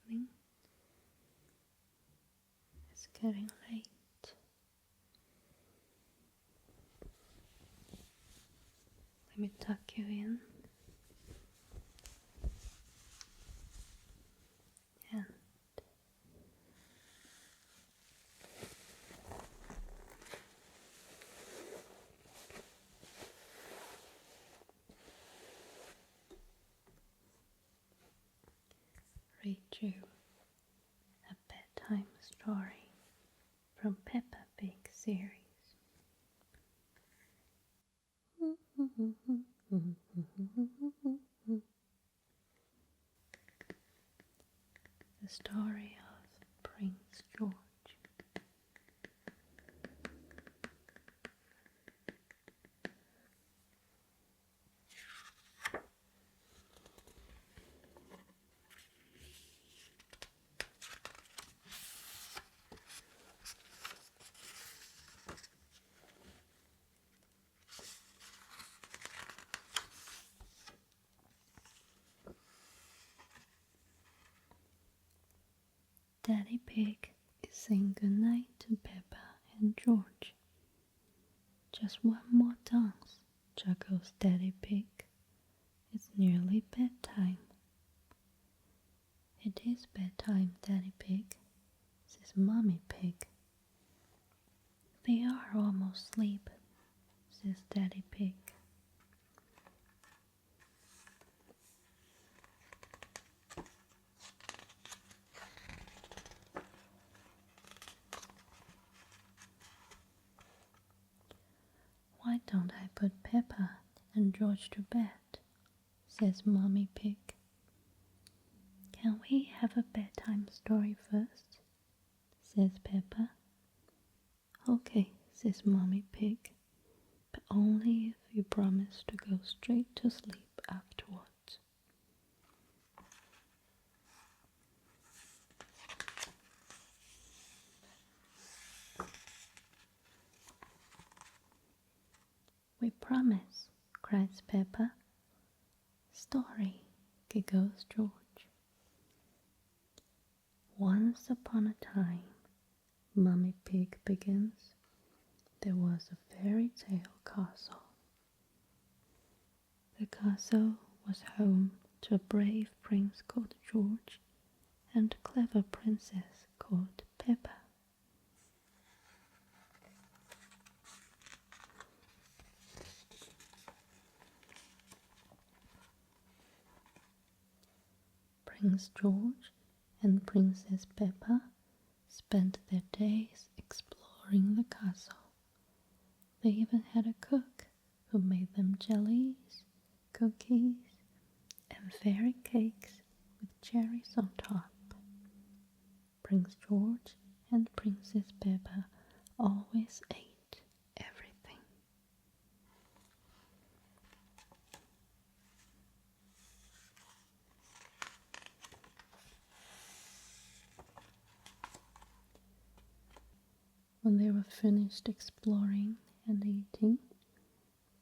evening. It's getting late. Let me tuck you in. And read you a bedtime story from Peppa Pig series. The story of Prince George. Daddy Pig is saying goodnight to Peppa and George. Just one more dance, chuckles Daddy Pig. It's nearly bedtime. It is bedtime, Daddy Pig, says Mommy Pig. They are almost asleep, says Daddy Pig. Why don't I put Peppa and George to bed? Says Mommy Pig. Can we have a bedtime story first? Says Peppa. Okay, says Mommy Pig, but only if you promise to go straight to sleep afterwards. We promise, cries Peppa. Story, giggles George. Once upon a time, Mummy Pig begins, there was a fairy tale castle. The castle was home to a brave prince called George and a clever princess called Peppa. Prince George and Princess Peppa spent their days exploring the castle. They even had a cook who made them jellies, cookies, and fairy cakes with cherries on top. Prince George and Princess Peppa always ate everything. When they were finished exploring and eating,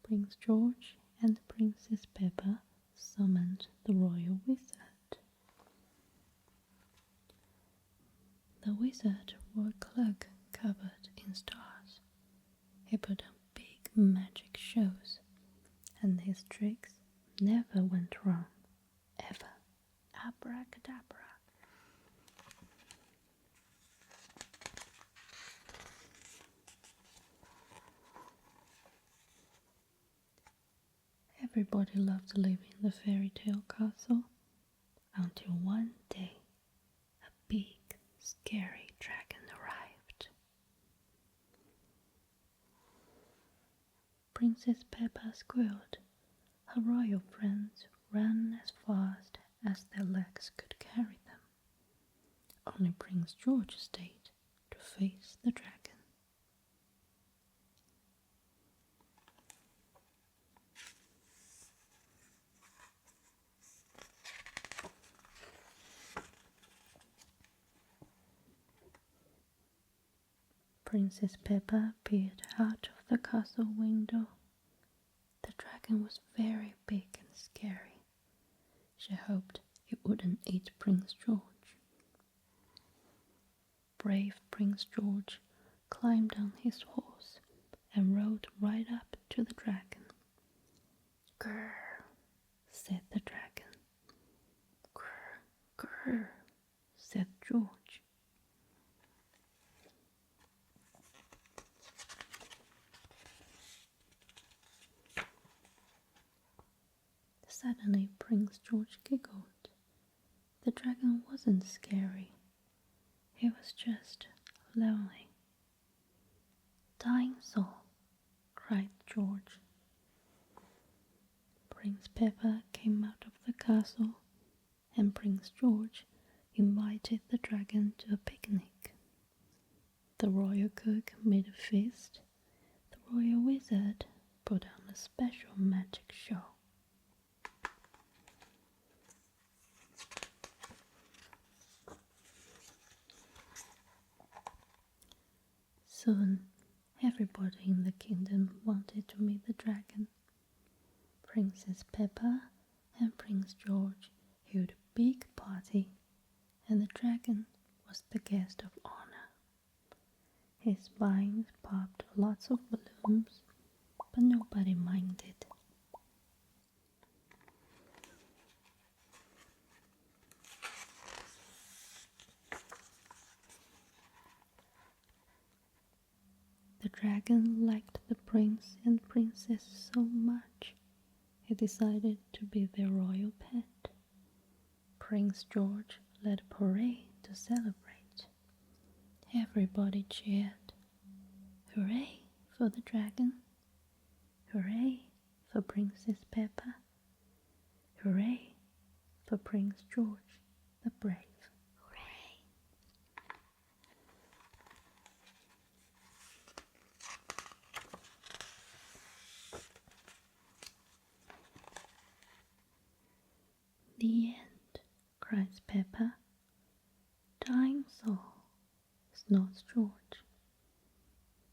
Prince George and Princess Peppa summoned the royal wizard. The wizard wore a cloak covered in stars. He put on big magic shows, and his tricks never went wrong, ever. Abracadabra. Everybody loved to live in the fairy tale castle until one day a big, scary dragon arrived. Princess Peppa squealed. Her royal friends ran as fast as their legs could carry them. Only Prince George stayed to face the dragon. Princess Peppa peered out of the castle window. The dragon was very big and scary. She hoped it wouldn't eat Prince George. Prince George climbed on his horse and rode right up to the dragon. "Grrr," said the dragon. "Grrr, grrr," said George. Suddenly Prince George giggled. The dragon wasn't scary. He was just lonely. "Dying soul," cried George. Prince Pepper came out of the castle, and Prince George invited the dragon to a picnic. The royal cook made a feast. The royal wizard put on a special magic show. Soon, everybody in the kingdom wanted to meet the dragon. Princess Peppa and Prince George held a big party, and the dragon was the guest of honor. His vines popped lots of balloons, but nobody minded. The dragon liked the prince and princess so much, he decided to be their royal pet. Prince George led a parade to celebrate. Everybody cheered. Hooray for the dragon! Hooray for Princess Peppa! Hooray for Prince George the Brave! Hooray! "The end," cries Peppa. "Dying soul," snorts George.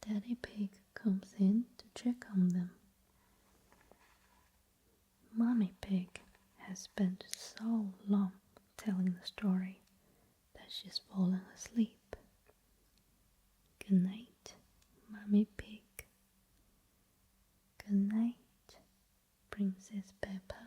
Daddy Pig comes in to check on them. Mommy Pig has spent so long telling the story that she's fallen asleep. Good night, Mommy Pig. Good night, Princess Peppa.